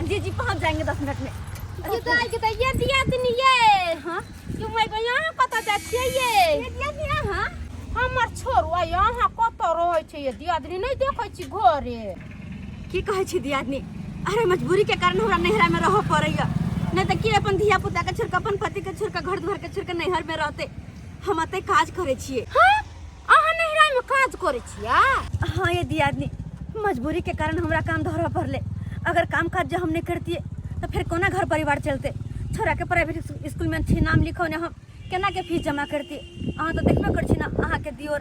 जी जी पहुंच जाएंगे 10 मिनट में। ये तो ये दिया दिन ये हाँ क्यों मैं यहाँ कत जाछिए ये दिया दिया हाँ हमर छोरुआ यहाँ कत रहै छै ये दियादनी नहीं देखै छी घरे की कहै छी दियादनी। अरे मजबूरी के कारण हमरा नैहरा में रह पड़ैया, नहीं तो की अपन धिया पुता के छोड़ के अपन पति के छोड़ के घर द्वार के छोड़ के नैहर में रहते। हम अते काज करे छिए। हां अहाँ नैहरा में काज करे छिया? हाँ ये दियादनी मजबूरी के कारण हमरा काम धरवा पड़ले। अगर काम काज जो हम नहीं करती तो फिर कोना घर परिवार चलते। छोरा के प्राइवेट स्कूल में छी नाम लिखो ने हम केना के फीस जमा करती। अहाँ तो देखबे कर छी ना अहाँ के दियोर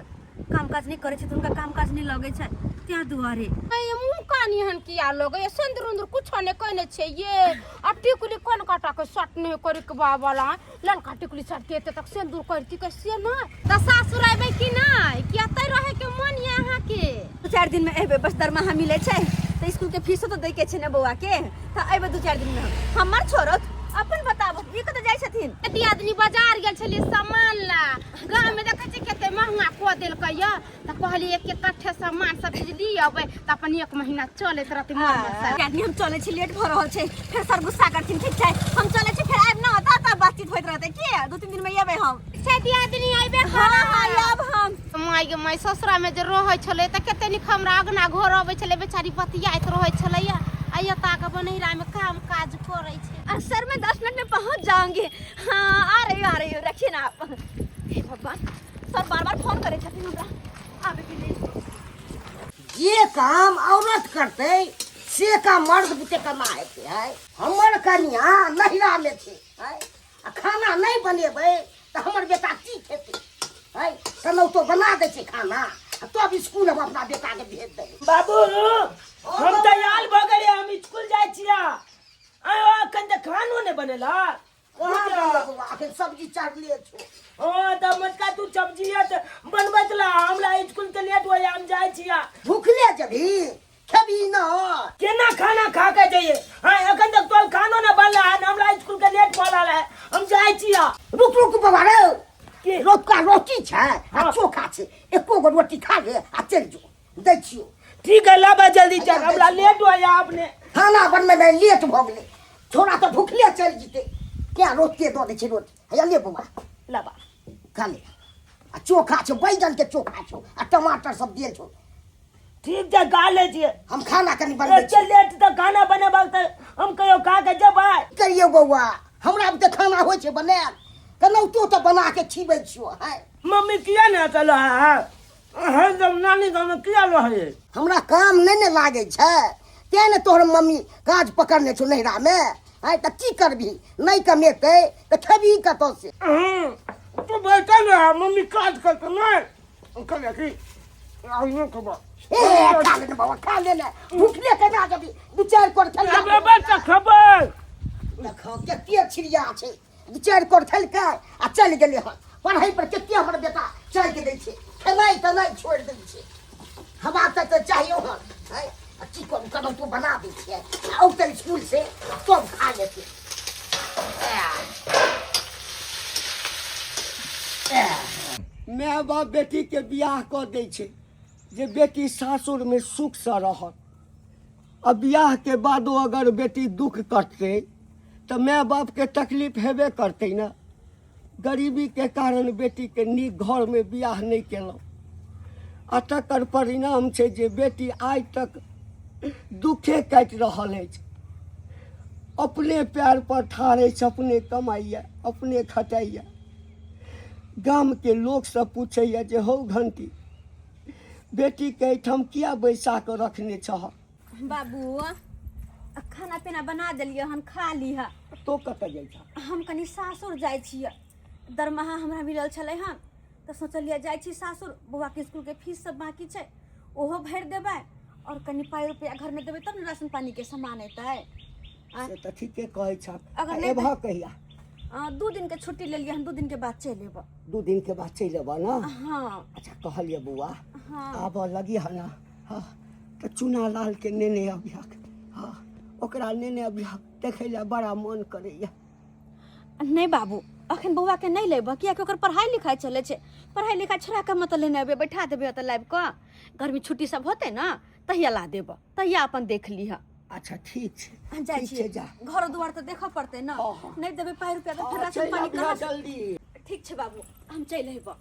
काम काज नहीं करे छै, उनका काम काज नहीं लगे छै त्या दुआरे। ये मुंह कानी हन किया लगे ये सिंदूर उंदूर कुछ ने कहने छै ये अटिकुली कोन काटा के सट नहीं करे के बाबाला ललका टिकुली सट के तक सिंदूर करती कैसे ना त सासुर आबे कि नहीं कि अतै रहे के मन यहाँ के 2-4 दिन में एबे बस दरमाहा मिले छै तो स्कूल के फीस तो दे के छै ने बउआ के त एबे 2-4 दिन में हमर छोरो अपन बताबो ये कत जाय छथिन। यदि आदमी बाजार गेल छली सामान ला गांव में देखे छी कते महंगा को देल कहिया त कहली एक एक कट्ठे सामान सब चीज ली आबे त अपन एक महीना चलत रहते मन आदमी हम चले छी लेट भ रहल छै फिर सर गुस्सा करथिन। ठीक छै हम चले छी फिर आब ना होता त बातचीत होइत रहते की 2-3 दिन में आबे हम यदि आदमी आबे हां आब हम माय गे माय ससुरा में जे रहै छले त कते निक हमरा अगना घर आबै छले बेचारी पतियाइत रहै छलैया आइया ताक बनैरा में काम काज करै छै। सर मैं 10 मिनट में पहुंच जाऊंगी। हाँ आ रही हूँ रखिए ना आप। हे भगवान सर बार बार फोन करे छथिन हमरा आबे के लिए। ये काम औरत करते से का मर्द बुते कमाए थे है। हमर कन्या नहिरा में थे है आ खाना नहीं बनेबे तो हमर बेटा की खेते है। चलो तो बना दे छे खाना तो अब स्कूल हम अपना बेटा के भेज दे। बाबू हम तैयार भ गए हम स्कूल जाय छिया। आयो कन खानो ने बनेला आखिर सब्जी चाट लिए छो ओ त मटका तू सब्जी है त बनबतला हमरा स्कूल के लेट होय हम जाय छिया। भूखले जभी खेबी न केना खाना खा के जाइए। हां अखन तक तोल खानो ने बनला हमरा स्कूल के लेट भला है हम जाय छिया। रुक रुक बाबा रे के रोका रोटी छै आ चोखा छै एको गो रोटी खा ले आ चल जो दै छियो। ठीक है लाबा जल्दी चल हमरा लेट होय आपने खाना बनने में लेट भ गेले छोरा तो भूखले चल जीते क्या रोटी दो दे छै रोटी हैया ले बुआ लाबा खा ले आ चोखा छो बैगन के चोखा छो आ टमाटर सब दिए छो। ठीक है गा ले छिए हम खाना कनी बनबै छी। चल लेट त खाना बनेबा त हम कहियो खा के जेबै करियो बौआ हमरा अब त खाना होय छै बनाएल कनौतो तो बना के खिबै छियो है। मम्मी किया ना चला है हर जब नानी गांव में किया रहे हमरा काम नहीं ने लागे छै ते ने तोहर मम्मी काज पकड़ने छो नैहरा में है त की करबी नहीं कमेते त खेबी कतो से। तो बैठा ना मम्मी काज करते नहीं कल की आइयो कबा ए खा ले बाबा खा ले भूखले के ना जबी 2-4 कोर खेल अब बच्चा खबर देखो केते छिड़िया छै 2-4 कोर खेल के आ चल गेले हन पढ़ाई पर केते हमर बेटा चल के दै छै खेलाई त नहीं छोड़ दै छै हवा तक चाहिए हन है अच्छी को कदम तो बना दी है आओ तेरे स्कूल से सब खा लेते। माय बाप बेटी के बियाह कर दै छै जे बेटी सासुर में सुख से रहत। अब बियाह के बादो अगर बेटी दुख करते तो माय बाप के तकलीफ हेबे करते ना। गरीबी के कारण बेटी के नीक घर में बियाह नहीं केलहुँ आ तकर परिणाम छै जे बेटी आज तक दुखे काटि रहल अछि। अपने पैर पर ठाढ़ अछि, अपने कमाइया अपने खटाइया। गाम के लोग सब पूछैया जे हौ घंटी बेटी के एहिठाम किया बैसा के रखने छह। बाबू खाना पीना बना देलिए हन खा लीहा। तो कतऽ जाइ छ? हम कनी सासुर जाइ छिए दरमाहा हमरा मिलल छलै हन तो सोचलिए जाइ छी सासुर बौआ के स्कूल के फीस सब बाकी छै ओहो भरि देबै और कनी पाई रुपया घर में देबै तब न राशन पानी के सामान एतै। से तऽ ठीके कहै छ। अगर नहीं एबह कहिया? 2 दिन के छुट्टी ले लिया हम 2 दिन के बाद चल लेब। 2 दिन के बाद चल लेबा ना? हाँ अच्छा कहलिए बुआ हाँ आब लगी है ना। हाँ तो चुना लाल के नेने अभिया हाँ ओकरा नेने अभिया देखे ला बड़ा मन करैया। नहीं बाबू अखन बौआ के नहीं लेब किया कि ओकर पढ़ाई लिखाई चले छै। पढ़ाई लिखाई छोड़ा के मतलब लेने अबे बैठा देबे त लाइब क गर्मी छुट्टी सब होते ना तहिया ला देब तहिया अपन देख लीहा। अच्छा ठीक छै जाय ठीक छै छियै जा घर दुआर तऽ देखऽ पड़तै ना हाँ, हाँ। नहीं देबै 5 रुपया तऽ फिर राशन चलि पानी आबिहे कहाँ से जल्दी ठीक छै बाबू हम चलि अयबो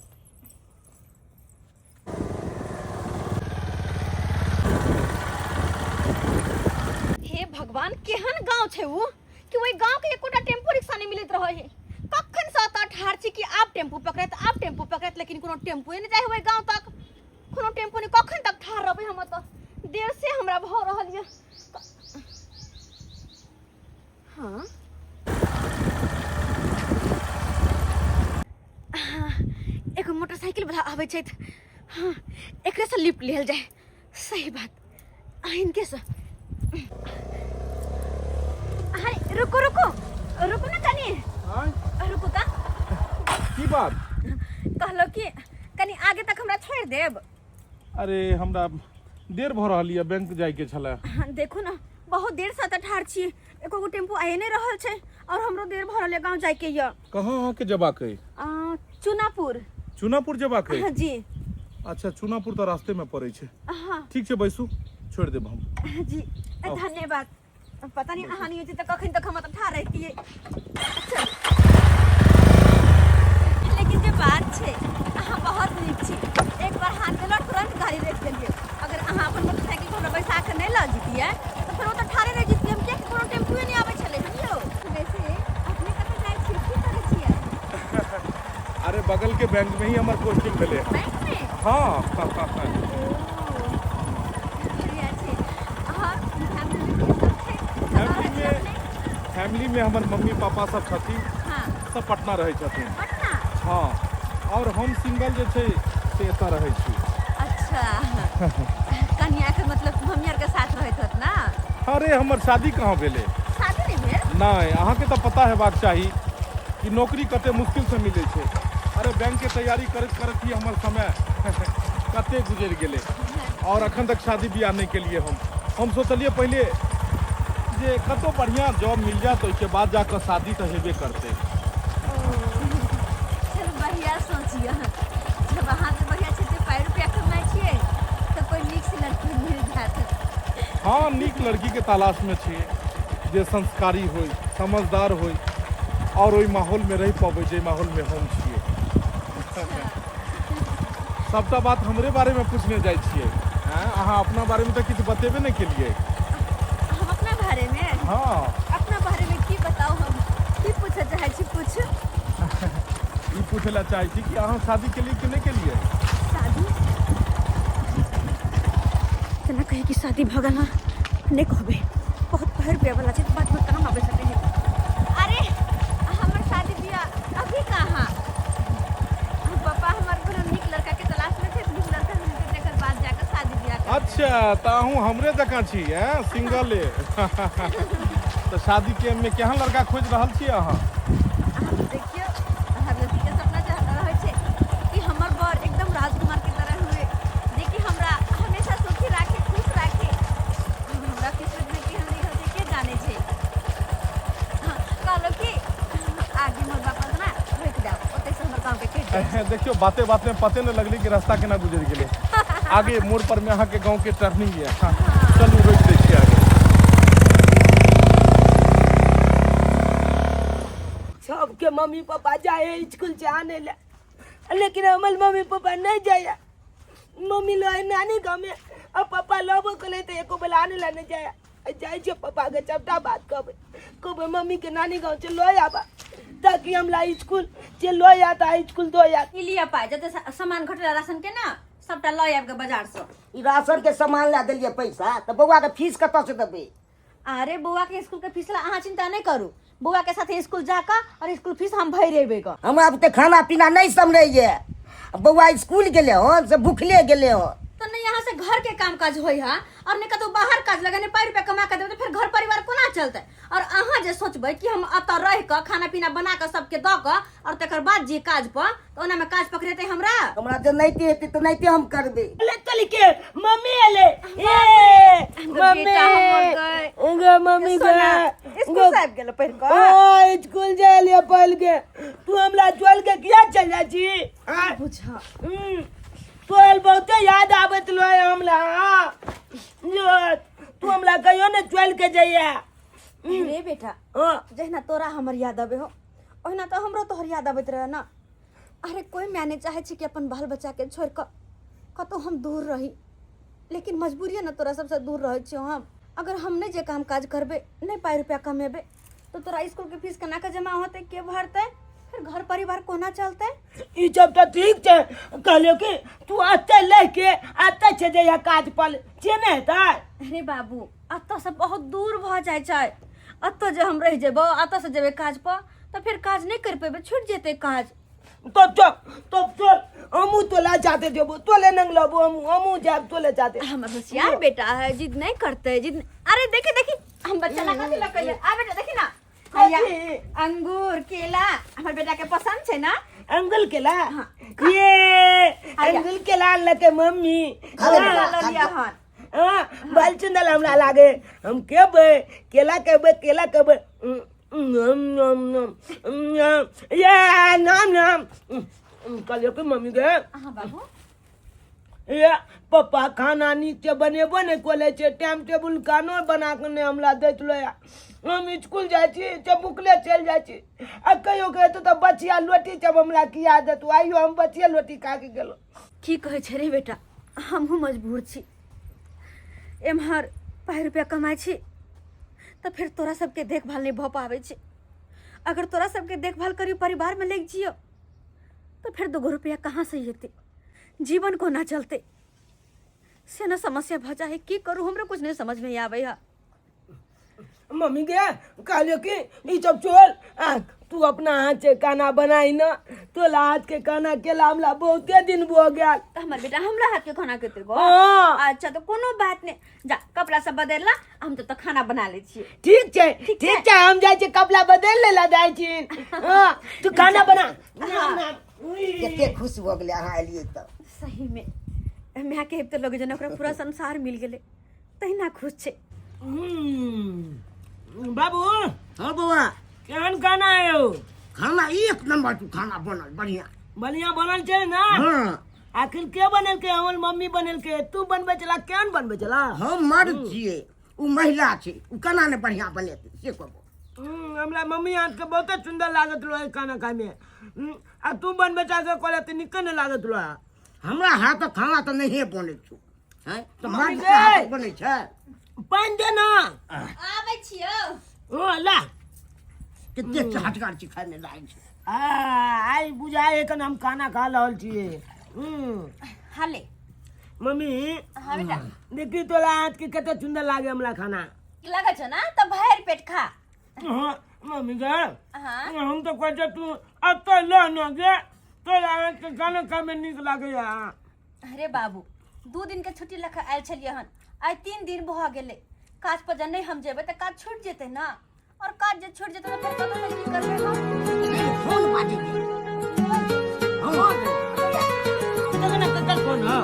हे भगवान केहन गांव छै वो कि वही गांव के एकोटा टेम्पो रिक्शा नहीं मिलत रहे है कखन से एतऽ ठाड़ छी कि आप टेम्पू पकड़त लेकिन कोनो टेम्पुए नहीं जाय होय गांव तक कोनो टेम्पू नहीं कखन तक ठाड़ रहबै हम एतऽ देर से हमरा भ रहल ये हाँ एगो मोटरसाइकिल वाला आबै छै हाँ एकरे से लिफ्ट लेल जाए सही बात इनके से हाय रुको रुको रुको ना कनी रुको ता की बात कहलो कि कनी आगे तक हमरा छोड़ देब अरे हमरा देर भ रहल ये बैंक जाय के छले हाँ, देखो ना बहुत देर से त ठाड़ छी एको गो टेम्पू आए नहीं रहल छै और हमरो देर भ रहल है गांव जाय के ये कहाँ अहाँ के जबाक है चुनापुर चुनापुर जबाक है हाँ जी अच्छा चुनापुर तो रास्ते में पड़े छै हाँ ठीक छै बैसू छोड़ देब हम जी धन्यवाद पता नहीं अहाँ नहीं होती तो कखन तक हम ठाड़ रहतियै लेकिन जे बात छै अहाँ बहुत नीक छी एक बार हाथ देलक तुरंत गाड़ी रोकि देलियै अगर अहाँ अपन मोटरसाइकिल पर बैसा के नहीं लऽ जतियै तो फिर वो तो ठाड़े रह जतियै हम किया कोनो टेम्पुए नहीं आबै छलै हम यौ वैसे अपने कतऽ जाइ छी की करै छियै अरे बगल के बैंक में ही हमार पोस्टिंग भेले बैंक में हाँ बढ़िया छै अहाँ फैमिली के सब छै फैमिली में हमर मम्मी पापा सब छथिन हाँ सब पटना रहे छथिन पटना हाँ और हम सिंगल जे छै से एतऽ रहै छी अच्छा कन्या के मतलब मम्मी आर के साथ रहत होत ना अरे हमर शादी कहाँ भेले शादी नहीं भेल नहीं अहाँ के तो पता हेबाक चाही कि नौकरी कते मुश्किल से मिले छै अरे बैंक के तैयारी करत करत ही हमर समय कते गुजर गेले और अखन तक शादी ब्याह नहीं के लिए हम सोचलिए पहले जे कतो बढ़िया जॉब मिल जाए तो उसके बाद जाकर शादी तो हेबे करते चलो बढ़िया सोचिए जब अहाँ से बढ़िया छै 5 रुपया कमाइ छियै तो कोई नीक सी लड़की मिल जात हाँ नीक लड़की के तलाश में छिए जे संस्कारी होई समझदार होई और वही माहौल में रह पाबे जे माहौल में हम छिए सबटा बात हमरे बारे में पूछने जाए छिए अहाँ अपना बारे में तो किछु बतेबे नहीं केलिए हम अपना बारे में हाँ अपना बारे में की बताओ हम की पूछे चाहे छी पूछ ई पूछे ला चाहे छी कि अहाँ शादी के लिए कि नहीं के लिए शादी तना कहे कि शादी भगल ना नहीं कहबे बहुत 5 रुपया वाला छै बात में कहाँ आबे सके है अरे हमर शादी बियाह अभी कहाँ पापा हमार कोनो नीक लड़का के तलाश में थे नीक लड़का मिलते तेकर बाद जाकर शादी बियाह अच्छा तो अहूँ हमरे जकाँ छी सिंगल तो शादी के में केहन लड़का खोज रहल छी अहाँ देखियो हर लड़की के सपना रहे छै कि हमर बर एकदम राजकुमार की तरह हुए देखि हमरा हमेशा सुखी राखे खुश राखे हमरा किस्मत में की हमरी घर के जाने छै कहलो कि आगे मोर बापा ना रुक जाओ ओते से हमर गांव के खेत देखियो बाते बात में पते न लगली कि रास्ता केना गुजर गेले आगे मोड़ पर में अहाँ के गांव के टर्निंग है चलू रोक दै छी आगे सबके मम्मी पापा जाए स्कूल से आने ले लेकिन हमारे मम्मी पापा नहीं जाया मम्मी लो नानी गाँव में और पापा लोगों को ले तो एको बेला आने ला नहीं जाया जाए छे पापा के चपटा बात कब मम्मी के नानी गाँव से लो आबा ताकि हम ला स्कूल से लो आता स्कूल दो या लिया पाए जते सामान घटला राशन के ना सबटा लय आब के बाजार से ई राशन के सामान ला देलिए पैसा तो बउआ के फीस कतऽ से देबे अरे बउआ के स्कूल के फीस ला अहाँ चिंता नहीं करू बउआ के साथे स्कूल जाकर और स्कूल फीस हम भरेबे ग हम अब तो खाना पीना नहीं समझे बउआ स्कूल गेले हन से भूखले गेले हन तो नहीं यहाँ से घर के काम काज होई हा और नहीं कतो बाहर काज लगे नहीं 5 रुपया कमा के देबे तो फिर घर परिवार कोना चलते और अहाँ जे सोचबे कि हम अतऽ रह के खाना पीना बना के सबके द के और तकर बाद जे काज पर तो ओना में काज पकड़ेते हमरा जो नहीं हेते तो नहीं हम करबे ले चल के मम्मी ले ए मम्मी स्कूल साहब गेल पढ़ के ओ स्कूल जाए ले पहल के तू हमरा चल के किया चल जा छी बुझा तोल बहुते याद आवत लो हमरा तू हमरा कहियो ने चल के जाइए। रे बेटा जहिना तोरा हमर याद आवे हो ओहिना तो हमरो तोहर याद आबैत रहे ना। अरे कोई मैंने चाहे छी कि अपन बाल बच्चा के छोड़ कर कतौ हम दूर रही, लेकिन मजबूरी ना तोरा सबसे दूर रहे छियो हम। अगर हम नहीं जे काम काज करबे नहीं पाई रुपया कमेबे तो तोरा स्कूल के फीस केना के जमा होते, के भरते, फिर घर परिवार कोना चलते। ई सब तो ठीक छे, कहलियो कि तू आते लेके आते छे जे काज पर चेने हेतै। अरे बाबू अत से बहुत दूर भ जाय छै, अत जे हम रह जेबो अत से जेबे काज पर तो फिर काज नहीं कर पेबे, छूट जेते काज। तो चल हमू तोला जाते देबो, तोले नंग लबो, हमू जाब तोले जाते। हमर होशियार बेटा है, जिद नहीं करते जिद। अरे देखी देखी हम बच्चा ला कथि ला कहले आ बेटा देखी ना भैया अंगूर केला हमर बेटा के पसंद छे ना। अंगुल केला ये अंगुल केला लके मम्मी ला लिया हन। बाल चंदल हमरा लागे, हम केबे केला केबे ये नाम कहलियो कि मम्मी गे हां बाबू ये पापा खाना नीचे बनेबो ने कोले छे, टाइम टेबल कानो बना के ने हमरा दैत लो। हम स्कूल जाय छी चबुकले चल जाय छी, आ कहियो के तो बचिया लोटी जब हमरा की आदत आइयो हम बचिया लोटी खा के गेलो। की कहे छे रे बेटा, हमहू मजबूर छी, एम्हर पाई रुपया कमाई छी तो फिर तोरा सबके देखभाल नहीं भ पावे छे। अगर तोरा सबके देखभाल करी परिवार में लेके जियो तो फिर 2 रुपया कहाँ से जेते, जीवन को ना चलते से ना समस्या भ जाए। की करूँ हमरो कुछ नहीं समझ में आवे है। मम्मी गे कहलियो कि ई सब छोड़, तू अपना हाथ से खाना बनाई ना, तो हाथ के खाना केला हमला बहुते दिन हो गया। हमर बेटा हमरा हाथ के खाना केते गो। हाँ। अच्छा तो कोनो बात नहीं, जा कपड़ा सब बदलला, हम तो खाना बना ले छिए। ठीक छे हम जाय छे कपड़ा बदल ले ला जाय छी। हां तू खाना बना। केते खुश हो गेले अहाँ एलिए त। सही में मैं के तो लोग जन ओकरा पूरा संसार मिल गेले तहिना खुश छे। बाबू हाँ बउआ केहन खाना आयो? खाना एक नंबर तू खाना बनल बढ़िया बढ़िया बनल छे ना? हाँ आखिर के बनल के? हमर मम्मी बनल के? तू बनबे चला केहन बनबे चला? हम मर्द छिए, उ महिला छे, उ केना ने बढ़िया बनेते से कहबो। हमरा मम्मी हाथ के बहुत सुंदर लागत रहे खाना खाए में। आ तू बनबे चाहे कोले त निक न लागत रहे। हमरा हाथ के खाना तो नहीं बने छु हैं, तो मम्मी मर्द गे। के हाथ के बने छे। पानी दे ना। आबै छियो। ओ ला केते चहटकार छी खाए में लाग छे। आई बुझाए कन हम खाना खा रहल छिए। हाले मम्मी हां बेटा देखी तोला हाथ के कते सुंदर लागे हमरा खाना। लगे छ ना तो भर पेट खा। हाँ मम्मी गे हाँ हम तो कहते तू अब तो ले न गे, तोला हाथ के खाना खाए में निक लागे। अरे बाबू 2 दिन के छुट्टी लख आयल छलिए हन, आज 3 दिन भ गेले। काज पर जब नहीं हम जेबे तो काज छूट जेते ना, और काज जे छूट जेते तो फिर कतौ से की करबे हम। फोन बाजी हम कितना ना ककर फोन हो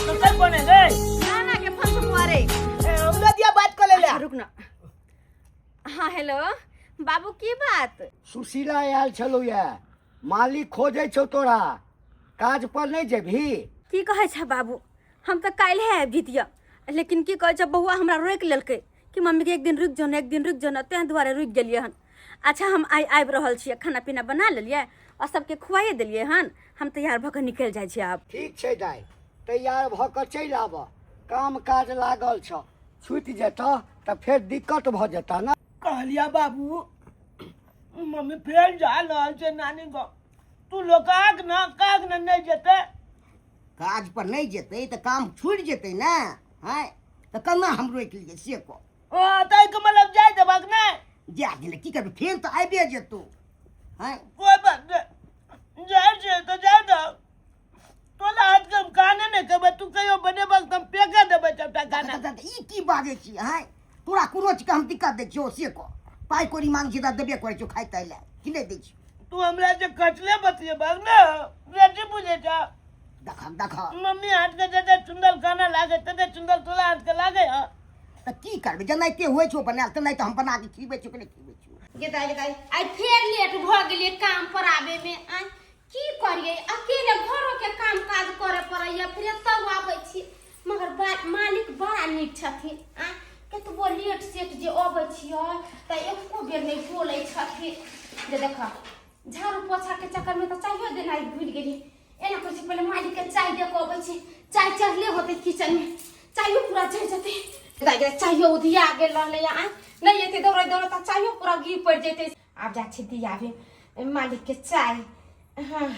ककर फोन है गे? ना के फोन से मारे हमरा दिया बात कर ले ले। रुक ना। हाँ हेलो बाबू की बात? सुशीला आयल छलो या, मालिक खोजे छो तोरा, काज पर नहीं जेबही? की कहे छ बाबू, हम तो काल्हि आबि जतिया, लेकिन की कहे छ बउआ हमरा रोक लेलकै कि मम्मी के एक दिन रुक जो ना, तें दुआरे रुक गेलिए हन। अच्छा हम आबि रहल छिए, खाना पीना बना लेलिए और सबके खुआइए देलिए हन, हम तैयार भऽ कऽ निकल जाइ छी आब। ठीक छे दाई, तैयार भऽ कऽ चलि आब, काम काज लागल छ, छूटि जेता तऽ फेर दिक्कत भऽ जेता ना। कहलिया बाबू मम्मी फेर जा रहल छै नानी गाँव, तू लोकाक ना काग न नहीं जेते। काज पर नहीं जेते तो काम छूट जेते ना, हैं तो कन्ना हम रोक लिए से को। तै के मतलब जाय देबाक नै? जा गेले की करबे, फेर तो आबे जेतौ। हैं कोई बात नहीं, जाय छै तो जाय दो। तोला हाथ के हम खाने नहीं खेबै, तू कहियो बनेबाक त हम पेके देबै सबटा खाना। ई की बाजे छी, हैं तोरा कोनो चीज के हम दिक्कत दे छियो से को। पाई कोरी मांग छी त देबे करे छो, खाइ ताइ ले कि नहीं दे छी। तू हमरा से खचले बतिएबाक ना, बेटी बुझे छ। देखा मम्मी हाथ के जते सुंदर खाना लागे तते सुंदर तोला हाथ के लागे ह। तो की करबे, जनाइते होय छो बनाल त नहीं तो हम बना के खीबे छो कि नहीं खीबे छो। गे दाई आई फेर लेट भ गेलिए काम पर आवे में। आ की करिए, अकेले घरों के काम काज करे पड़ैया, फिर तब आबै छी। मगर मालिक बड़ा नीक छथिन आ कतबो लेट सेट जे अबै छियै त एको बेर नहीं बोलै छथिन जे देख झाड़ू पोछा के चक्कर में तो चाहिए देनाइ भूल गेली एना कहै छी पहिले मालिक के चाय दे के अबै छी चाय चढ़ले होते किचन में चायो पूरा चढ़ जते दागे चायो उधिया गेल रहले आ नहीं एते दौड़ै दौड़ै त चायो पूरा गिर पड़ जेते आब जा छी दियाबे मालिक के चाय हां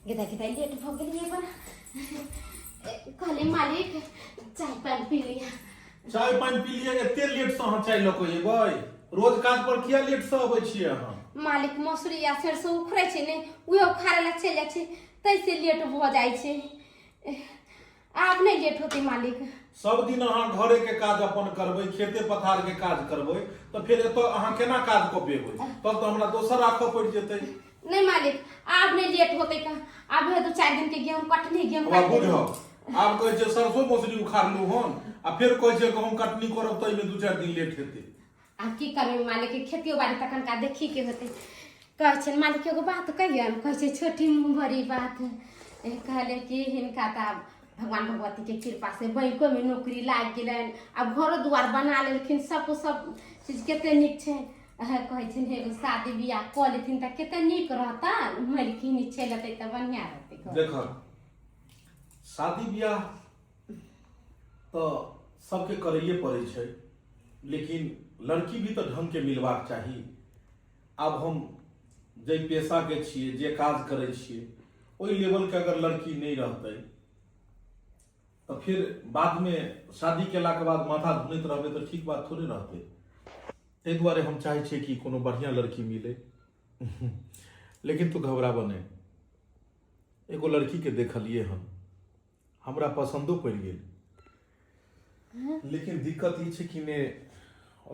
गेदा लेट भ गेलिए बड़ा कहले मालिक चाय पानी पी लिया चाय पानी पी लिए एते लेट से अहाँ चाय लको एबै रोज काज पर किया लेट से अबै छियै अहाँ मालिक मसूरी या सरसों उखड़े छै ने उहे उखाड़े ला चल जाय छै तैसे लेट भ जाय छै आब नहीं लेट होते मालिक सब दिन अहाँ घरे के काज अपन करबै खेते पथार के काज करबै तो फिर एतो अहाँ केना काज क पेबै तब तो हमरा दोसर राखो पड़ जेतै नहीं मालिक आब नहीं लेट होते का आब है 2-4 दिन के गेहूं कटनी गेहूं अब बुझो आब कहै छै सरसों मसूरी उखाड़लू हन आ फिर कहै छै गहूम कटनी करब त एमे 2-4 दिन लेट हेतै आब की करबै मालिक के खेती बाड़ी तखन का देखी के होते कहै छै मालिक एगो बात कहियो कहै छै छोटी बड़ी बात कहले कि हिनका त भगवान भगवती के कृपा से बैंकों में नौकरी लाग गेलन अब घरो द्वार बना लेलखिन सब चीज केते नीक छै कहै छै एगो शादी बियाह क लेथिन त केते नीक रहता मलकिन चलते त बढ़िया रहते देख शादी बियाह तो सबके करैये पड़ै छै लेकिन लड़की भी तो ढंग के मिलवाक चाही अब हम जे पेशा के छिए जे काज करै छिए ओई लेवल के अगर लड़की नहीं रहतै तो फिर बाद में शादी केला के बाद माथा धुनैत रहबै तो ठीक बात थोड़े रहतै ताहि दुआरे हम चाहै छियै कि कोनो बढ़िया लड़की मिले लेकिन तू घबराबऽ नहीं एगो लड़की के देखलिए हम हमरा पसंदो पड़ गेल लेकिन दिक्कत ई छै कि ने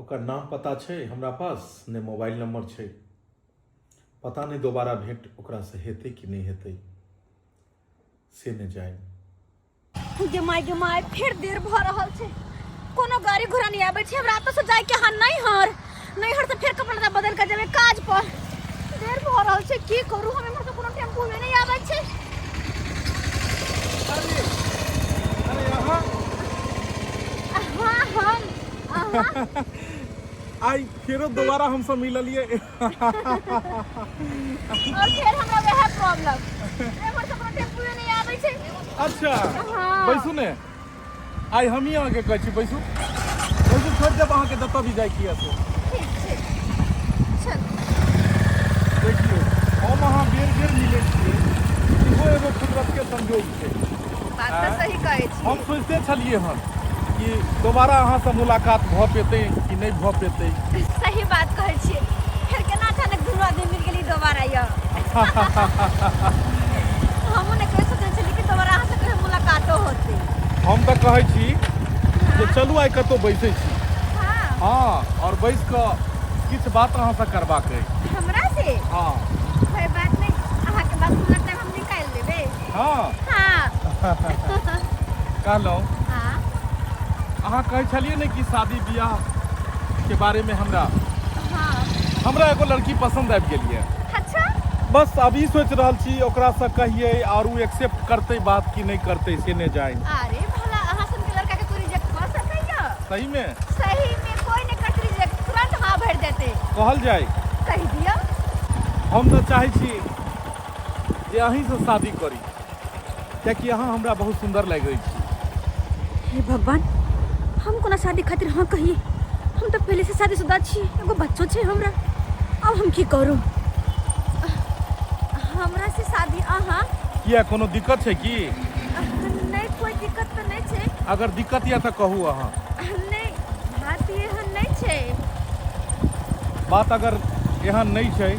ओकर नाम पता छै हमरा पास ने मोबाइल नंबर छै पता नहीं दोबारा भेंट ओकरा से हेतै कि नहीं हेतै से ने जाए गे माय फिर देर भ रहल छै कोनो गाड़ी घोड़ा नहीं आबै छै हमरा तो से जाय के हन नहीं हर से फिर कपड़ा बदल के जेबे काज पर देर भ रहल छै की करू हम हमर तो कोनो टेम्पू में नहीं आबै छै अरे यहाँ हम आई फिर दोबारा हम सब मिललिए और फिर हमरा वह प्रॉब्लम हमर तो कोनो टेम्पू में नहीं आबै छै अच्छा हाँ। बैसू ने आई हम ही आगे कहै छी बैसू छोड़ जब अहाँ के दत्ता भी जाय किया से ठीक छै चल देखिए हम अहाँ बेर मिले छियै इहो एगो कुदरत के संजोग छै बात तो सही कहै छी हम सोचते छलिए हन कि दोबारा अहाँ से मुलाकात भ पेतै कि नहीं भ पेतै सही बात कहै छी फिर केना अचानक दुनू आदमी मिल गेली दोबारा य हमहूँ ने कहि सोचै छली कि दोबारा अहाँ से कहियो मुलाकातो होतै हम तो कहै छी जे चलू आई कतौ बैसै छी हाँ हाँ और बैस कऽ किछु बात अहाँ से करबाक अइ हमरा से हाँ कोई बात नहीं अहाँ के बात सुनत टाइम हम निकाल लेबै हाँ हाँ कहलहुँ हाँ अहाँ कहै छलिए ने कि शादी बियाह के बारे में हमरा हाँ एगो लड़की पसंद आबि गेल ये अच्छा बस अभी सोच रहल छी ओकरा से कहिए और वो एक्सेप्ट करते बात कि नहीं करते से ने जाए अरे भला अहाँ सन के लड़का के कोई रिजेक्ट कर सकैया सही में कोई नहीं कर रिजेक्ट तुरंत हाँ भर देते कहल जाए कह दिया हम तो चाहे छी जे अहीं से शादी करी कियाकि अहाँ हमरा बहुत सुंदर लगै छी हे भगवान हम कोना शादी खातिर हाँ कहिए हम तो पहले से शादीशुदा छी एगो बच्चो छै हमरा अब हम की करू हमरा से शादी अहाँ किया कोनो दिक्कत छै की नहीं कोई दिक्कत तो नहीं छै अगर दिक्कत या तो कहू अहाँ नहीं बात एहन नहीं छै बात अगर एहन नहीं छै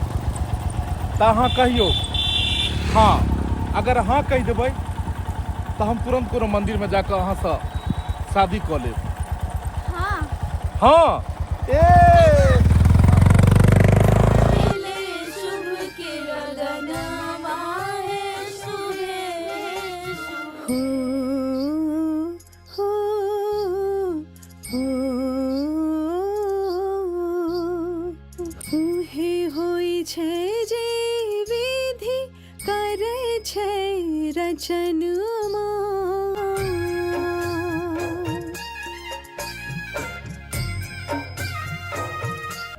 तऽ अहाँ कहियो हाँ अगर हाँ कहि देबै तो हम तुरंत कोनो मंदिर में जाकर अहाँ से शादी कऽ लेब हाँ हाँ ए होई छै जे विधि बचनमा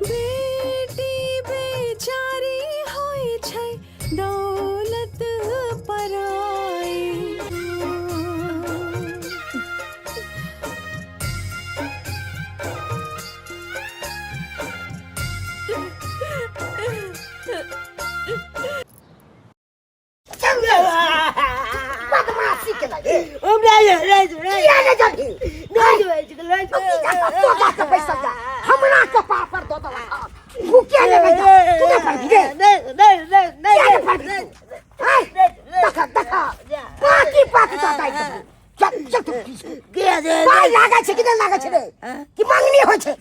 बेटी बेचारी होय छै दौलत पराई बदमाशी के लगे हम किया ले जाबी तो जाके पैसा जा हमरा कपार पर दो दो तू क्या ले जा तूने पर भी नहीं देखा बाकी बाकी तो दाई चल चल तू के दे पाई लागे छे कि नहीं लागे छे रे कि मांगनी होय छे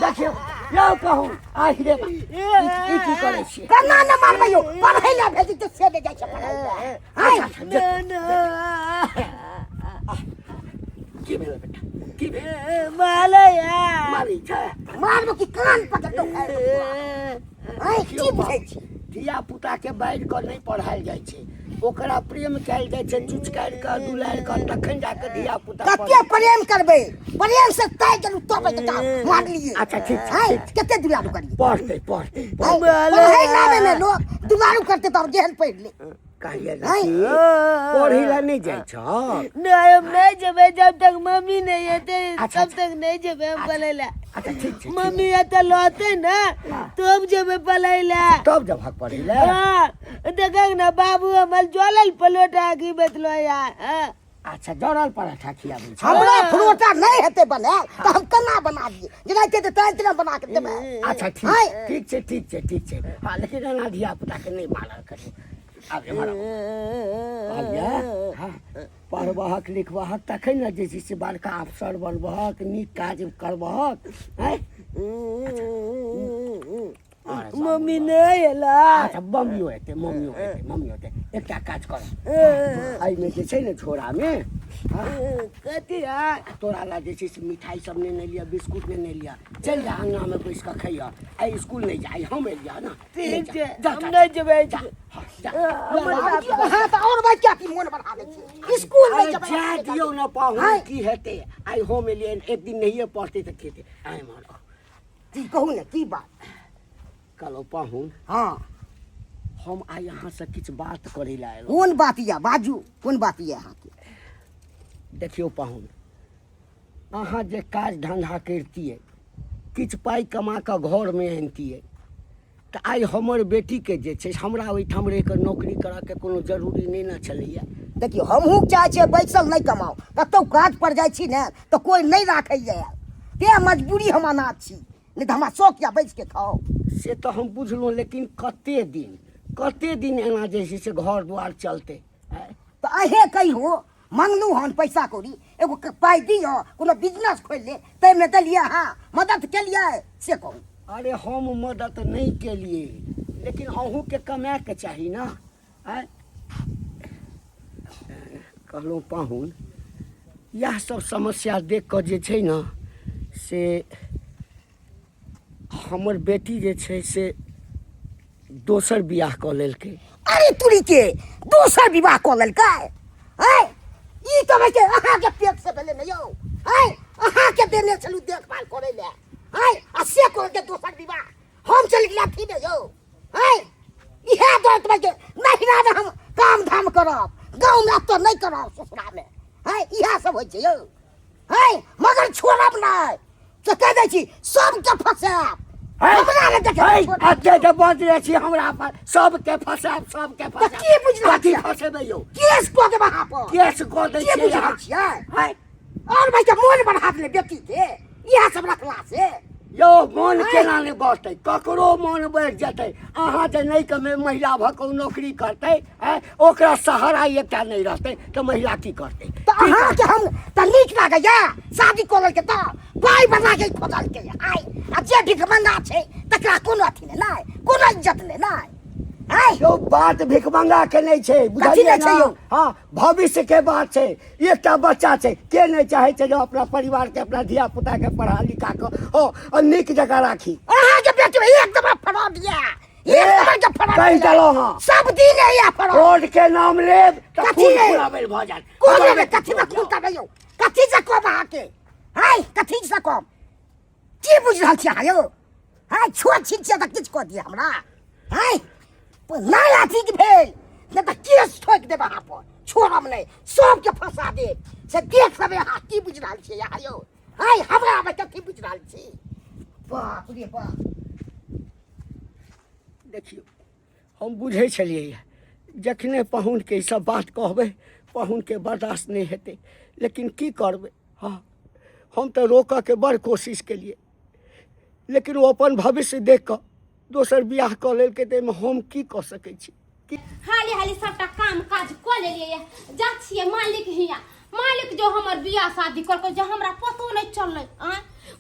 देखियो लाओ कहूँ आहिरे ई की करे छी कना न मारबैयो पढ़ै ला भेजी तो से दे जाय छे पढ़ै हाय की भेल बेटा की भेल मालया मारी छै मारबो कि कान पकड़ दो हाय की बुझै छी धिया पुता के बाढ़ि कऽ नहीं पढ़ायल जाइ छै ओकरा प्रेम कयल जाइ छै चुचकारि कऽ दुलारि कऽ तखन जाके धिया पुता कते प्रेम करबै प्रेम से ताय गेलु तबे त मार लिए अच्छा ठीक हाय कते दुलारू करी पढ़ते पढ़ै लावे में लोग दुलारू करते तब जेहन पढ़ ले कहिए हाय पढ़ै ला नहीं जाइ छ नहीं हम नहीं जेबे जब तक मम्मी नहीं आते अच्छा, तब तक नहीं जेबे हम पलेला अच्छा ठीक छै मम्मी आता लौटे ना तब जेबे पलेला तब जब हक पढ़ै ला हाँ देख ना बाबू हमर ज्वलल पलोटा की बेतलो यार हाँ अच्छा जरल पराठा खियाबै छै हमरा फरोटा नहीं हेते बनाल त हम केना बना दिए जेना के त तेना बना के देबै अच्छा हाय ठीक छै हाँ लेकिन एना धिया पुता के नहीं मारल करियो आब एम्हर हाँ पढ़बहक लिखबहक तखन ने जे छै से बड़का अफसर बनबहक नीक काज करबहक हैं मम्मी नहीं एला अच्छा मम्मियो हेतै एकटा काज कर एहिमे जे छै ने झोरामे कथी है तोरा ला जे छै से मिठाई सब ने लिया बिस्कुट ने लिया चल जा अंगना में बैस कऽ खैया आई स्कूल नहीं जाई हम एलिया ना ठीक छै हम नहीं जेबे हां त और बात क्या की मन बढ़ा दे छी स्कूल में जब जा दियो ना पाहु की हेतै आई हम एलिया एक दिन नहीं पढ़ते त खेते आई मारो की कहू ने की बात कहलो पाहु हां हम आई यहाँ से किछ बात करे ला आएलो कोन बात या बाजू कोन बात या अहाँ के देखियो पाहुन अहाँ जे काज धंधा करतियै किछु पाइ कमा कऽ घरमे आनतियै तऽ आइ हमर बेटीके जे छै हमरा ओहिठाम रहि कऽ नौकरी करऽके कोनो जरूरी नहि ने छलैया देखियो हमहूँ चाहै छियै बैसल नहीं कमाओ कतौ काज पर जाइ छी ने तो कोई नहीं राखैया ते मजबूरी हम अनाथ छी नहीं तो हमरा शौक या बैठ के खाओ से तऽ हम बुझलहुँ लेकिन कते दिन एना जे छै से घर दुआर चलतै तो अहे कहियो मंगलू हन पैसा कौड़ी एगो पाई दियो कोनो बिजनेस खोल ले तैमे देलिए हाँ मदद केलिए से कहू अरे हम मदद नहीं केलिए लेकिन अहूँके कमाएके चाही ना आय कहलहुँ पाहुन इएह सब समस्या देख कऽ जे छै ने से हमर बेटी जे छै से दोसर बियाह कऽ लेलकै अरे तुरी के दोसर विवाह कऽ लेलकै हैं ई तो के अहाँ के पेट से भेले नहीं यौ हैं अहाँ के देने छलू देखभाल करे ले हैं आ से कर के दोसर विवाह हम चल गेला थी ने यौ हैं इहे दर्द में के नहीं ना हम काम धाम करब गांव में तो नहीं करब ससुरा में हैं इहे सब होय छै यौ हैं मगर छोड़ब नहीं तो कह दै छी सब के फसाब हमरा ने देखे अच्छे के बात रे छी हमरा पर सबके फसाब की बुझला कथी फसेबै यौ केस को के वहां पर केस कऽ दै के छियै बुझला अहाँ। छियै हैं और भाई के मोन बढ़ा दे बेटी के इहे सब रखला से यौ मोन केना नहि बढ़तै ककरो मोन बढ़ि जेतै अहाँ जे नहि कमे महिला भऽ कऽ नौकरी करतै ओकरा सहारा एकटा नहि रहतै तऽ महिला की करतै तो अहाँ के हम त नीक लागैया शादी करल के त पाई बना के खोदल के आई आ जे भिखमंगा छै तकरा कोनो अथी नै कोनो इज्जत नै आई यौ बात भिखमंगा के नहि छै बुझलियै नहि छै ने यौ? हाँ भविष्य के बात छै एकटा बच्चा छै के नहि चाहै छै जे अपना परिवार के अपना धिया पुता के पढ़ा लिखा कऽ नीक जगह राखी अहाँ के बेटी एकदम फ्रॉड या एक नंबर के फड़ा कहीं चलो हाँ सब दिन है या फड़ा कोर्ट के नाम ले तो कथी खून है? खुलाबे भ जात कोने में कथी में खून का भयो कथी से कम आके हाय कथी से कम की बुझ रहल छी आयो हाय छोड़ छिछे त किछ क दिए हमरा हाय लाल अथी के भेल न त केस ठोक देबे हां पर छोड़म नहीं सबके फंसा दे से देख सबे हां की बुझ रहल छी आयो हाय हमरा में कथी बुझ रहल छी बाप रे बाप देखियो हम बुझे छलिए जखने पाहुन के ई सब बात कहबे पाहुन के बर्दाश्त नहीं हेते लेकिन की करबे हाँ हम तो रोकऽ के बड़ कोशिश केलिए लेकिन वो अपन भविष्य देख कऽ दोसर बियाह कऽ लेलकै तऽ एहिमे हम की कऽ सकै छी हाली हाली सबटा काम काज कऽ लेलियै जा छियै मालिक हिया मालिक जो हमर बियाह शादी करके जो हमरा पतो नहीं चललै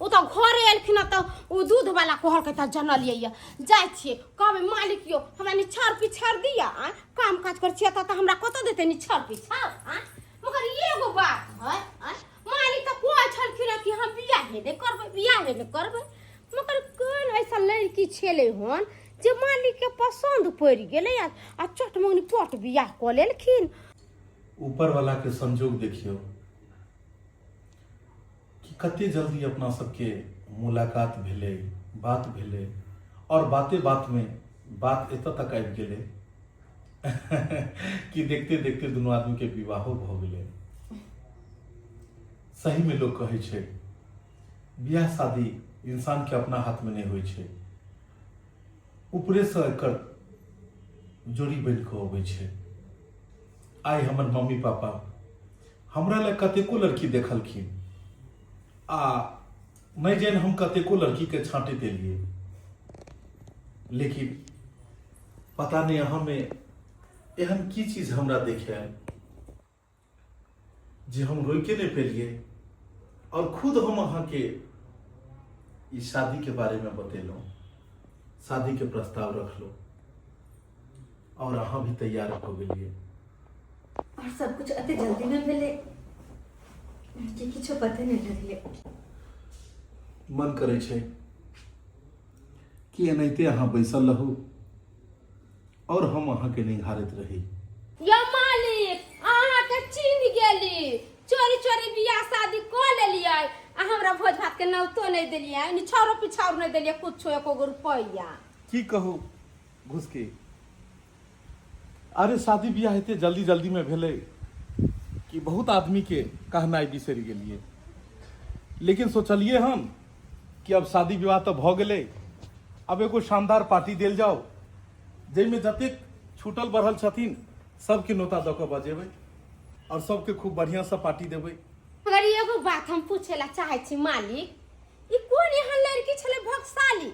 ओ तो घरे एलखिन तऽ ओ दूध वाला कहलकै तऽ जनलियै जाइ छियै कहबै मालिक यो हमरा निछाड़ पिछाड़ दिया काम काज कर छियै तऽ हमरा कतऽ देतै निछाड़ पिछाड़ मगर एगो बात है मालिक तऽ कहै छलखिन कि हम बियाहे नहीं करबै मगर कोन ऐसा लड़की छेलै हन जे मालिक के पसंद पड़ गेलै आ चटमंगनी पट बियाह कऽ लेलखिन ऊपर वाला के संजोग देखियो कि कते जल्दी अपना सबके मुलाकात भेले बात भेले और बाते बात में बात एतऽ तक आबि गेले कि देखते देखते दोनों आदमी के विवाहो भ गेले सही में लोग कहे छे बियाह शादी इंसान के अपना हाथ में नहीं होय छे ऊपरे से एकर जोड़ी बन के अबै छे आइ हमर मम्मी पापा हमरा ले कतेको लड़की देखलखिन आ नहीं जान हम कतेको लड़की के छांटे देलिए लेकिन पता नहीं हमें एहन की चीज हमरा देखे जे हम रोके नहीं पेलिए और खुद हम अहाँ के इस शादी के बारे में बतेलौं शादी के प्रस्ताव रखलो और अहाँ भी तैयार हो गेलिए और सब कुछ अति जल्दी में मिले कि किछो पते नहीं लगले मन करे छे कि एनाहिते अहाँ बैसल रहू और हम अहाँ के निहारत रही या मालिक अहाँ के चीन गेली चोरी चोरी बियाह शादी कऽ लेलियै आ हमरा भोज भात के नौतो नहीं देलियै निछारो पिछारो नहीं देलियै कुछो एको रुपैया की कहू घुसके अरे शादी बियाह एते जल्दी जल्दी में भेले कि बहुत आदमी के कहनाइ बिसरि गेलिए लेकिन सोचलिए हम कि अब शादी विवाह तो भ गेले अब एगो शानदार पार्टी देल जाओ जैमे जतेक छूटल बढ़ल छथिन सबके नोता दऽ कऽ बजेबै और सबके खूब बढ़िया से पार्टी देबै मगर एगो बात हम पूछे ला चाहे छी मालिक ई कोन यहाँ लड़की छले भक्साली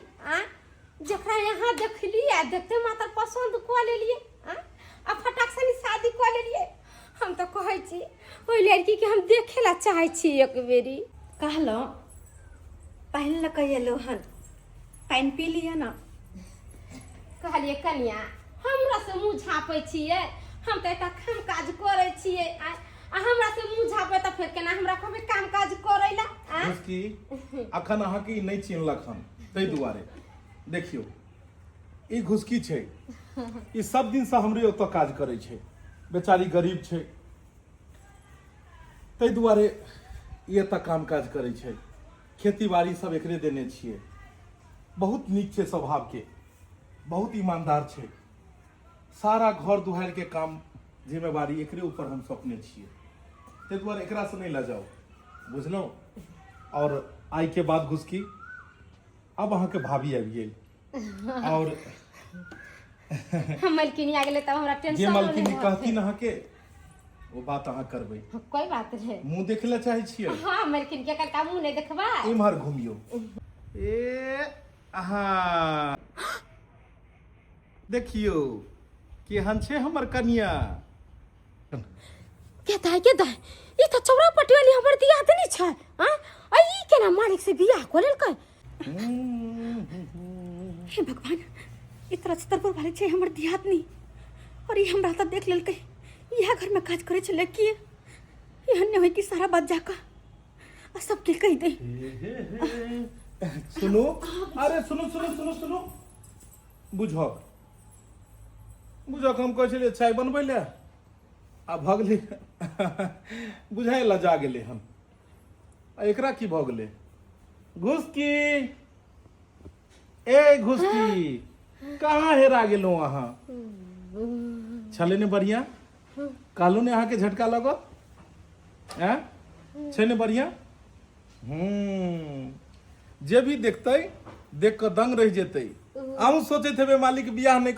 जकरा यहाँ देखली आ देखते मात्र पसंद कऽ लेलिए आ फटाक से शादी कऽ लेलिए हम तो कहै छी ओइ लड़की के हम देखे ला चाहे छी एक बेरी कहलो पहले कहिए हन पानी पी लिया ना कहलिए कनिया हमरा से मुँह झाँपै छियै हम तो एता काम काज करै छियै आ हमरा से मुँह झाँपे तऽ फेर केना हमरा कहबै काम काज करै ला घुसकी अखन अहाँ के नहीं चिन्हलक हन तै दुआरे देखियो ई घुसकी छै ई सब दिन से हमरे ओतऽ काज करै छै बेचारी गरीब छै तै दुआरे ई एतऽ काम काज करै छै खेती बाड़ी सब एकरे देने छियै बहुत नीक छै स्वभाव के बहुत ईमानदार छै सारा घर दुहार के काम जिम्मेवारी एकरे ऊपर हम सौंपने छियै तै दुआरे एकरा से नहीं लजाओ बुझलौं और आई के बाद घुसकी अब अहाँ के भाभी आबि गेल और हम मलकिनी आ गेले तब हमरा टेंशन जे नहीं मलकिनी कहती अहाँ के वो बात अहाँ करबै कोई बात नहीं मुंह देखे ला चाहे छियै हाँ मलकिन के कलका मुंह नहीं देखबा इम्हर घूमियो ए आहा देखियो केहन छै हमर कनिया के दाय ई तो चौरा पटियाली हमर दियादनी छै हां आ ई केना मालिक से बियाह कर लेलकै हे भगवान इतना छतरपुर वाले छै हमर दियादनी और ये हमरा तो देख लेलकै यह घर में काज करे छले कि एहन नहीं होय कि सारा बात जाका आ सबके कह दे सुनो अरे सुनो सुनो सुनो सुनो बुझक बुझक हम कहै छलियै चाय बनबै लए आ भगली बुझाय लजा गेलै हन आ एकरा की भऽ गेलै घुसकी ए घुसकी कहाँ हेरा गेलहुँ अहाँ छलै ने बढ़िया कहलू ने अहाँके झटका लगत छै ने बढ़िया जे भी देखतै देख कऽ दंग रहि जेतै अहूँ सोचैत हेबै मालिक बियाह नहि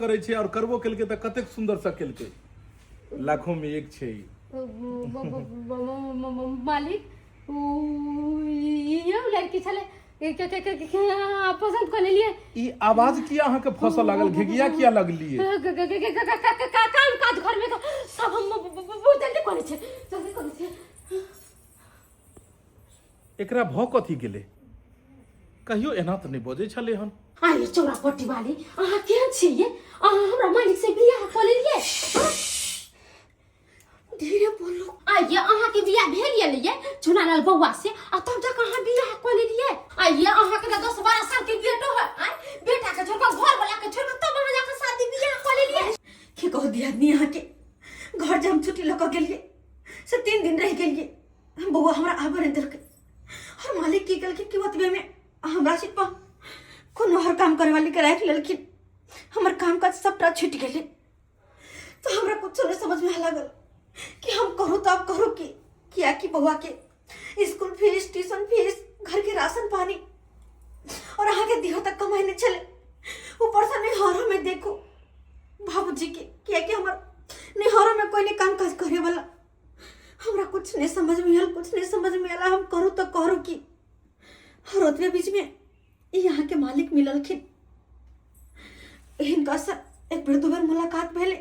करै छै और करबो केलकै तऽ कतेक सुंदर से केलकै लाखों में एक छै मालिक ये लड़की छले पसंद कर लेलिए ई आवाज किया अहाँके फसल लागल घेगिया किया लगलिए काम काज घर में सब हम जल्दी करे छै एकरा भऽ कथी गेलै कहियो एना तऽ नहि बजै छलै हन आइ चौरापट्टी वाली अहाँ केहन छियै अहाँ हमरा मालिक से बियाह कऽ लेलिए धीरे बोलो आइए अहाँ के बियाह भेल ये चुनालाल बौआ से आ तब तक अहाँ बियाह कऽ लेलिए आइए अहाँ के 10-12 साल के बेटो है बेटा के छोड़ घर वाला के छोड़ तब अहाँ जाके शादी बियाह कऽ लेलिए की कह दिया आदमी यहाँ के घर जब हम छुट्टी लगा गेलिए से 3 दिन रह गेलिए बउआ हमरा आबे नहीं देलकै और मालिक की कहलखिन कि ओतबे में हमरा सिर्फ कोनो हर काम करे वाली के राख लेलखिन हमर काम काज सबटा छूट गेलै तो हमरा कुछ नहीं समझ में लागल कि हम करूँ तो अब करूँ की किया कि बउआ के स्कूल फीस ट्यूशन फीस घर के राशन पानी और अहाँ के दिहो तक कमाई नहीं चले ऊपर से निहारों में देखो बाबूजी के किया कि हमर निहारों में कोई नहीं काम काज करे वाला हमरा कुछ नहीं समझ में आला हम करूँ तो करूँ की और ओतबे बीच में यहाँ के मालिक मिललखिन इनका से एक बेर दो बेर मुलाकात भेले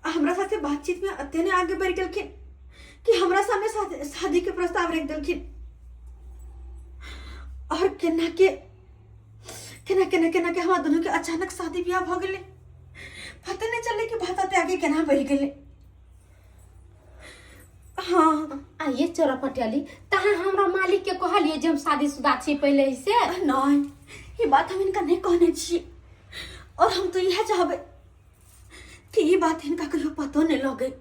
हमरा साथे बातचीत में अतेने आगे बढ़ गेलखिन कि हमरा सामने शादी के प्रस्ताव रख देलखिन और केना के हमरा दोनों के अचानक शादी ब्याह भ गेले पता नहीं चले कि बात आगे केना बढ़ गेले हाँ आइए चौरापट्टी वाली तहाँ हमरा मालिक के कहलिए जब शादीशुदा छी पहले से नहीं ये बात हम इनका नहीं कहने छिए और हम तो यह चाहबे कि ये बात इनका कहियो पतो नहीं लगे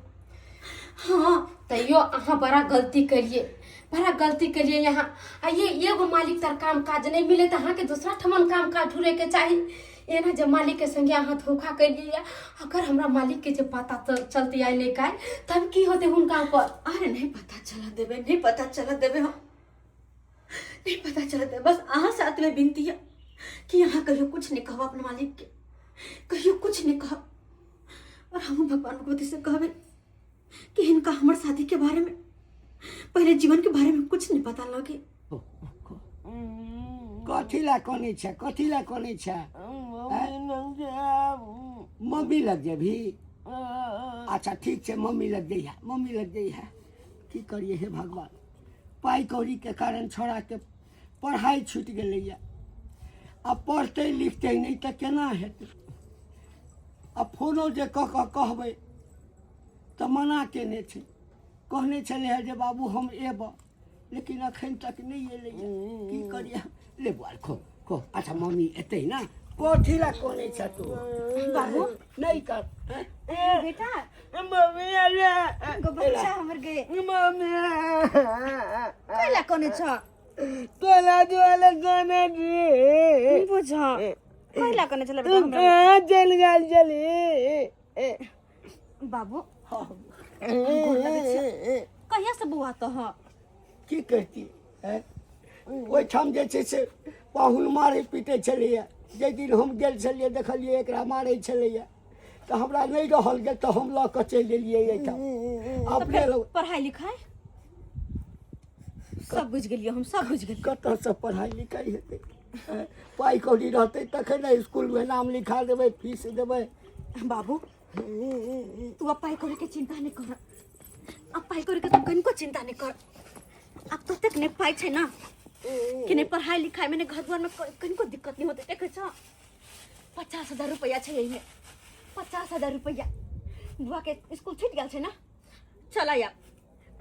हाँ तैयो अहाँ बड़ा गलती करिए यहाँ आइए एगो मालिक तर काम काज नहीं मिले तो अहाँ के दूसरा ठमन काम काज ढूंढे के चाहिए ये ना जब मालिक के संगे अहाँ धोखा करिए अगर हमरा मालिक के जब पता चलते आए ले का तब की होते उनका पर अरे नहीं पता चला देवे हम नहीं पता चला दे बस अहाँ साथ में बिनती है कि यहाँ कहियो कुछ नहीं कहो अपने मालिक के कहियो कुछ नहीं कहो और हम भगवान भगवती से कहबे कि इनका हमार शादी के बारे में पहले जीवन के बारे में कुछ नहीं पता लगे कथी ला कोनी छै मम्मी लग जेबी अच्छा ठीक छै मम्मी लग जइहा की करिए हे भगवान पाई कौड़ी के कारण छोड़ा के पढ़ाई छूट गेलैया अब पढ़ते लिखते नहीं तो केना हेतै अब फोनो जे कहबै तो मना केने छै कहने छले है जे बाबू हम एब लेकिन अखन तक नहीं एले की करिए ले बुआर खो अच्छा मम्मी एतै ना कोठी ला कोने छ तू बाबू नहीं कर बेटा मम्मी आले गो बच्चा हमर गे मम्मी कैला कोने छ तोला जोले कोने दी बुझा कैला कोने चले बेटा हमरा चल गेल चली बाबू गोर लगे छै कहिया से बुआ तो ह की करती है ओहिठाम जे छै से पाहुन मारे पीटे छलैया जे दिन हम गेल छलियै देखलियै एकरा मारे छलैया तो हमरा नहीं रहल गेल तो हम लऽ कऽ चलि एलियै एहिठाम अपने पढ़ाई लिखाई सब बुझ गेलियै हम सब बुझ गेलियै कतऽ से पढ़ाई लिखाई हेतै पाई कौड़ी रहतै तखन ने स्कूल में नाम लिखा देबै फीस देबै बाबू तू अब पाई कौड़ी के चिंता नहीं कर अब पाई कौड़ी के तू कनको चिंता नहीं कर अब तो तक नहीं पाई छै ना कि नहीं पढ़ाई लिखाई में घर द्वार में कनको दिक्कत नहीं होते देखे छ 50,000 रुपया छै यही में 50,000 रुपया बुआ के स्कूल छूट गेल छै ना चला यार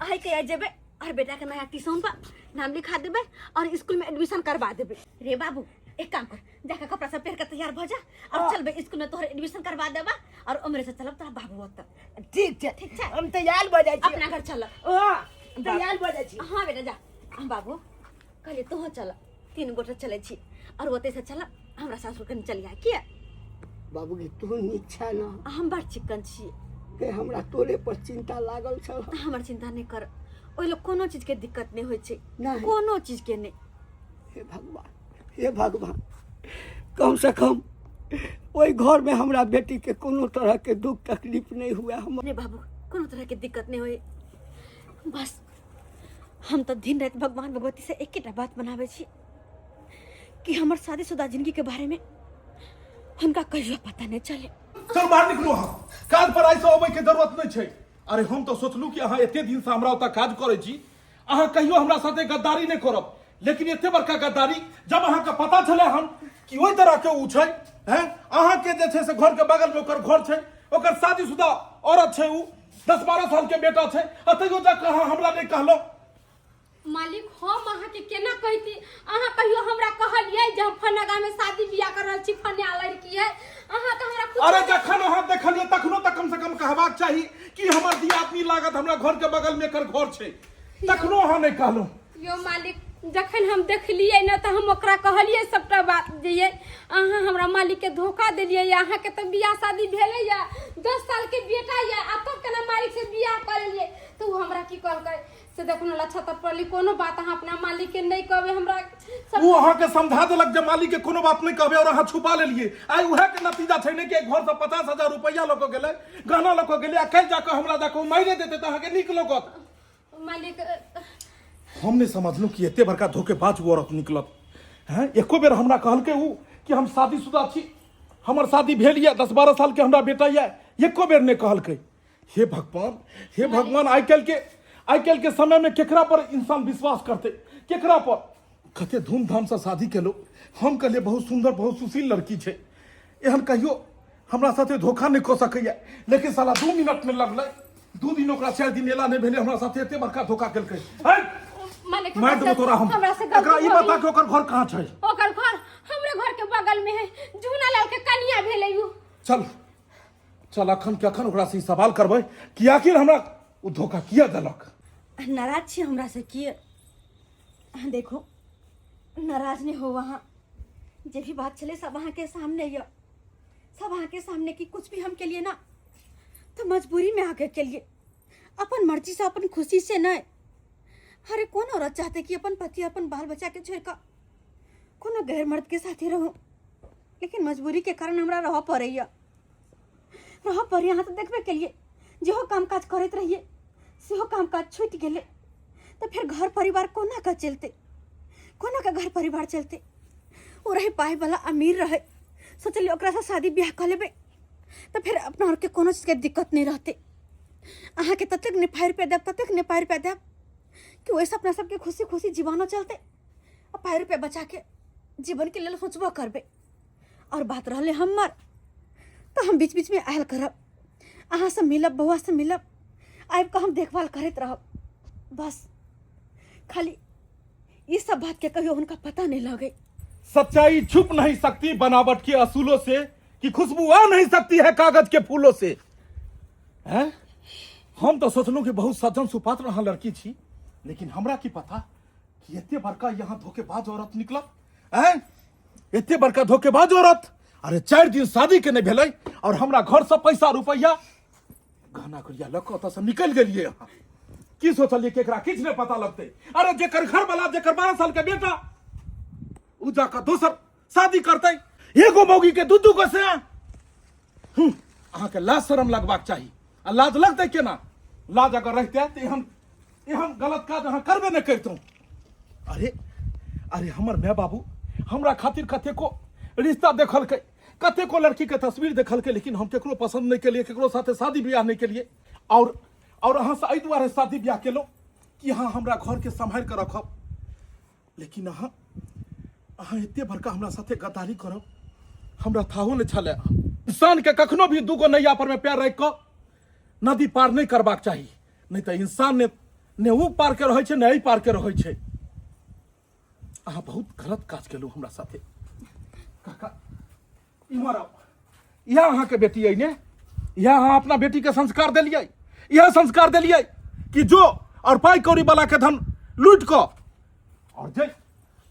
आई के जेबे और बेटा के नया ट्यूशन पर नाम लिखा देबे और स्कूल में एडमिशन करवा देबे रे बाबू एक काम कर, जाकर कपड़ा सब पहन कर तैयार भ जा और चल बे स्कूल में तोहर एडमिशन करवा देबा और उमरे से चलब तोरा बाबू होत। ठीक छै ठीक छै, हम तैयार भ जाइ छी अपना घर चल। तैयार भ जाइ छी। हाँ बेटा जा। हम बाबू कहले तोह चल, 3 गोटे चले छी और ओते से चल हमरा सासुर कन चलिया किया। बाबू गे तू नीक छै ना? हम बड़ चिकन छी, के हमरा तोरे पर चिंता लागल छल। हमर चिंता नहीं कर, ओइ लोग कोनो चीज के दिक्कत नहीं होय छै, नहीं। कोनो चीज के नहीं। हे भगवान, हे भगवान, कम से कम ओई घर में हमरा बेटी के कोनो तरह के दुख तकलीफ नहीं हुआ। हम नहीं बाबू कोनो तरह के दिक्कत नहीं होए। बस हम तो दिन रात भगवान भगवती से एक ही बात बनावे छी कि हमर शादीशुदा जिंदगी के बारे में हमका कहियो पता नहीं चले। चल बाहर निकलो, हम काज पर ऐसे अबै के जरूरत नहीं छै। अरे हम तो सोचलू कि अहाँ एते दिन से हमरा ओतऽ काज करै छी, अहाँ कहियो हमरा साथे गद्दारी नहीं करब, लेकिन एते बड़का गद्दारी जब अहाँ के पता चले हन कि ओई तरह के उ छै हैं, अहाँ के जे छै से घर के बगल में ओकर घर छै, ओकर शादीशुदा औरत छै, उ 10-12 साल के बेटा छै, अतैयो जाके अहाँ हमरा नहीं कहलो। मालिक हम अहाँ के केना कहती, अहाँ कहियो हमरा कहलियै जे हम फन्ना गाँव में शादी बियाह कर रहल छी, फन्ना लड़की है, अहाँ तो हमरा कुछ अरे जखन अहाँ देखलिए तखनो तक कम से कम कहबाक चाही कि हमर दियादनी लागत हमरा घर के बगल में एकर घर छै, तखनो अहाँ नहीं कहलो। यो मालिक जखन हम देखलिए न तो हम ओकरा कहलिए सबटा बात जे अहाँ हमरा मालिक के धोखा देलिए, अहाँ के तो बियाह शादी भेले या 10 साल के बेटा या अब तक केना मालिक से बियाह करलिए, तो उ हमरा की कहलकै से देखो न लच्छा तब पड़ली, कोनो बात अहाँ अपना मालिक के नहीं कहबे, हमरा सब वो अहाँ के समझा देलक जे मालिक के कोनो बात नहीं कहबे और अहाँ छुपा लेलिए। आइ उहे के नतीजा छै ने कि एक घर से 50,000 रुपया लऽ के गेलै, गहना लऽ के गेलै, आ कल जाके हमरा जाके मारे देते त अहाँ के नीक लगत। मालिक हम नहीं समझलू कि एते बड़का धोखेबाज वो औरत निकलत हैं। एको बेर हमरा कहलकै उ कि हम शादीशुदा छी, हमर शादी भेल ये, 10-12 साल के हमरा बेटा ये, एको बेर नहीं कहलकै। हे भगवान, हे भगवान, आइ काल्हि के समय में केकरा पर इंसान विश्वास करते, केकरा पर। कते धूमधाम से शादी केलो, हम कहलिए बहुत सुंदर बहुत सुशील लड़की छै, एहन कहियो हमरा साथे धोखा नहीं कऽ सकैया, लेकिन साला 2 मिनट में लगलै, 2 दिन ओकरा 4 दिन एला नहीं भेले, हमरा साथे एते बड़का धोखा केलकै। मालिक मार देबो तोरा हम। हमरा से एकरा ई बता कि ओकर घर कहाँ छै? ओकर घर हमरे घर के बगल में है, जूना लाल के कनिया भेले यू। चल चल अखन के अखन ओकरा से ई सवाल करबै कि आखिर हमरा उ धोखा किया देलक। नाराज छी हमरा से किए? देखो नाराज नहीं हो, वहाँ जे भी बात चले सब वहाँ के सामने ये, सब वहाँ के सामने की कुछ भी हम के लिए ना तो मजबूरी में आके के लिए, अपन मर्जी से अपन खुशी से नहीं। अरे कौन औरत चाहते कि अपन पति अपन बाल बच्चा के छोड़ कर कोनो गैर मर्द के साथ ही रहूं, लेकिन मजबूरी के कारण हमरा रह पड़ैया, रह पड़। यहाँ तो देखबे के लिए जेहो काम काज करते रहिए सेहो काम काज छूट गए, तो फिर घर परिवार कोना का चलते, कोना का घर परिवार चलते। वो रहे पाए वाला अमीर रहे, सोचलिए ओकरा से शादी ब्याह कर लेबे तो फिर अपना और के कोनो चीज के दिक्कत नहीं रहते। अहाँ के तक ने पायर पे देव, तक ने पायर पे देव कि वैसे अपना सबके खुशी खुशी जीवानो चलते, और पायर पे बचा के जीवन के लिए सोचबो करबे। और बात रहले हमर तो हम बीच बीच में आयल करब, अहाँ से मिलब, बउआ से मिलब, आब का हम देखभाल करते रहब। बस खाली ये सब बात के कहियो उनका पता नहीं लगे। सच्चाई छुप नहीं सकती बनावट के असूलों से, कि खुशबू आ नहीं सकती है कागज के फूलों से। हैं? हम तो सोचलू कि बहुत सज्जन सुपात्र अहाँ लड़की छी, लेकिन हमरा की पता कि एते बड़का यहाँ धोखेबाज औरत निकला। हैं? एते बड़का धोखेबाज औरत। अरे 4 दिन शादी के नहीं भेलै और हमरा घर से पैसा रुपया गहना गुड़िया लऽ कऽ ओतऽ से निकल गेलिए। यहाँ की सोचलिए केकरा किछ नहीं पता लगते। अरे जेकर घर वाला, जेकर 12 साल के बेटा, उ जाकर दोसर शादी करते, एगो मौगी के 2-2 गो से। अहाँ के लाज शरम लगबाक चाहिए। आ लाज लगते केना? लाज अगर रहते तो एहन गलत काज अहाँ करबे नहीं करतौ। अरे अरे हमर माय बाबू हमरा खातिर कतेको रिश्ता देखलकै, कतेको लड़की के तस्वीर देखलकै, लेकिन हम केकरो पसंद नहीं केलिए, केकरो साथे शादी ब्याह नहीं केलिए। और अहाँ से एहि दुआरे शादी ब्याह केलहुँ कि अहाँ हमरा घर के सम्हारि के रखब, लेकिन अहाँ एते बड़का हमरा साथे गद्दारी करब हमरा थाहो नहीं छलै। इंसान के कखनो भी 2 गो नैया पर में पैर रख कऽ नदी पार नहीं करबाक चाही, नहीं तो इंसान ने ऊ पार के रहे छै, ने एहि पार के रहे छै। अहाँ बहुत गलत काज केलहुँ हमरा साथे। काका इमहर आओ। यह अहाँ के बेटी है ने, यह अहाँ अपना बेटी के संस्कार दिलियै, यह संस्कार दिलियै कि जो और पाई कौड़ी वाला के धन लूट को और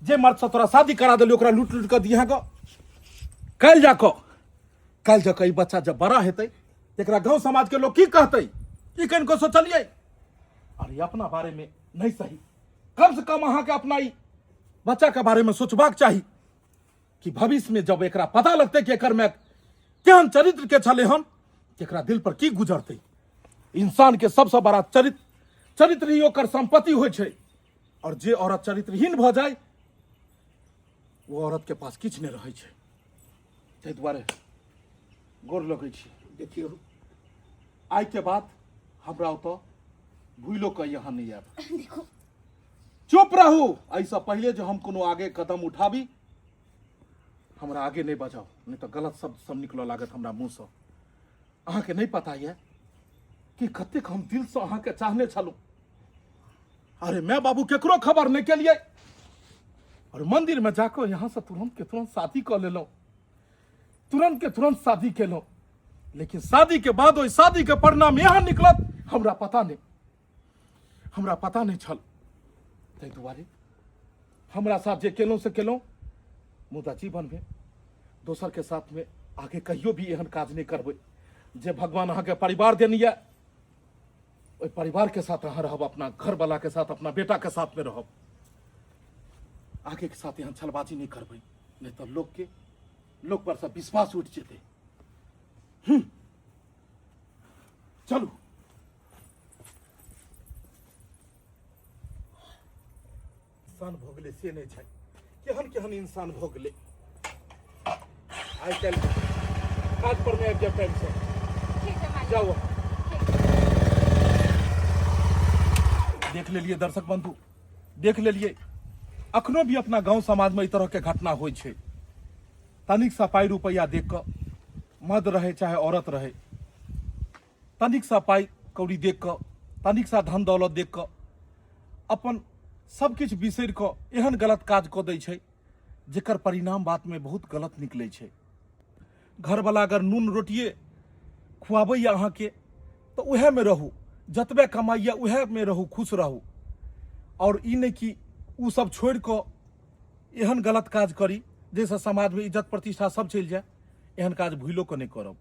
जे मर्द से तोरा शादी करा दिली ओकरा लूट लूट के दिया गो। कल जाके ई बच्चा जब बड़ा हेतै एकरा गांव समाज के लोग की कहतै, ई कनिको सोचलियै। और ये अपना बारे में नहीं सही, कम से कम अहाँ के अपना ई बच्चा के बारे में सोचबाक चाही कि भविष्य में जब एकरा पता लगतै कि एकर में केहन चरित्र के छले हन, एकरा दिल पर की गुजरतै। इंसान के सबसे बड़ा चरित्र ही ओकर संपत्ति होइ छै, और जे औरत चरित्रहीन भ जाए वो औरत के पास किछ नहीं रहै छै। ताहि दुआरे गोर लगै छी। देखियो आइ के बाद हमरा ओतऽ भूलो के यहाँ नहीं आब। देखो चुप रहू। ऐसा पहले जो हम कोनो आगे कदम उठाबी हमरा आगे नहीं बजाओ, नहीं तो गलत शब्द सब निकलो लागत हमरा मुंह से। अहाँ के नहीं पता है कि कतेक हम दिल से अहाँ के चाहने छलू। अरे मैं बाबू केकरो खबर नहीं के लिए और मंदिर में जाकर यहाँ से तुरंत के तुरंत शादी कर ले लो, तुरंत के तुरंत शादी के लो। लेकिन शादी के बाद ओई शादी के परिणाम यहाँ निकलत हमरा पता नहीं छल। ताहि दुआरे हमरा साथ जे केलौं से केलौं, मुदा जीवन में दोसर के साथ में आगे कहियो भी एहन काज नहीं करबै। जे भगवान अहाँ के परिवार देनी है ओई परिवार के साथ अहाँ रहब, अपना घर वाला के साथ, अपना बेटा के साथ में रहब। आगे के साथ यहाँ छलबाजी नहीं करबै, नहीं तो लोग पर सब विश्वास उठ जेतै। चलू। इंसान भोगले से नहीं छै, केहन इंसान भोगले। आइ काल्हि काज पर में आबि जाए टाइम से। ठीक है मालिक। जाओ। देख लेलिए दर्शक बंधु, देख लेलिए अखनो भी अपना गांव समाज में ई तरह के घटना होइ छै। तनिक सा पाई रुपया देख कर, मर्द रहे चाहे औरत रहे, तनिक सा पाई कौड़ी देख कर, तनिक सा धन दौलत देख कर अपन सब किछु बिसरि कऽ एहन गलत काज कऽ दै छै जेकर परिणाम बात में बहुत गलत निकलै छै। घर वाला अगर नून रोटिए खुआबैया अहाँ के तो उहे में रहू, जतबे कमाइया उहे में रहू, खुश रहू। और ई नहीं कि उ सब छोड़ कऽ एहन गलत काज करी जैसे समाज में इज्जत प्रतिष्ठा सब चलि जाए। एहन काज भूलो के नहीं करब।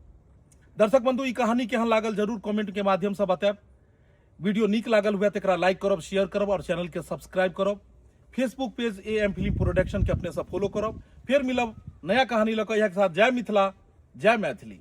दर्शक बंधु ई कहानी केहन लागल जरूर कमेंट के माध्यम से बताएब। वीडियो नीक लागल हुए तो लाइक करब, शेयर करब और चैनल के सब्सक्राइब करब। Facebook page AM film production के अपने से फॉलो करब। फिर मिलब नया कहानी लऽ कऽ। इएह के साथ जय मिथिला, जय मैथिली।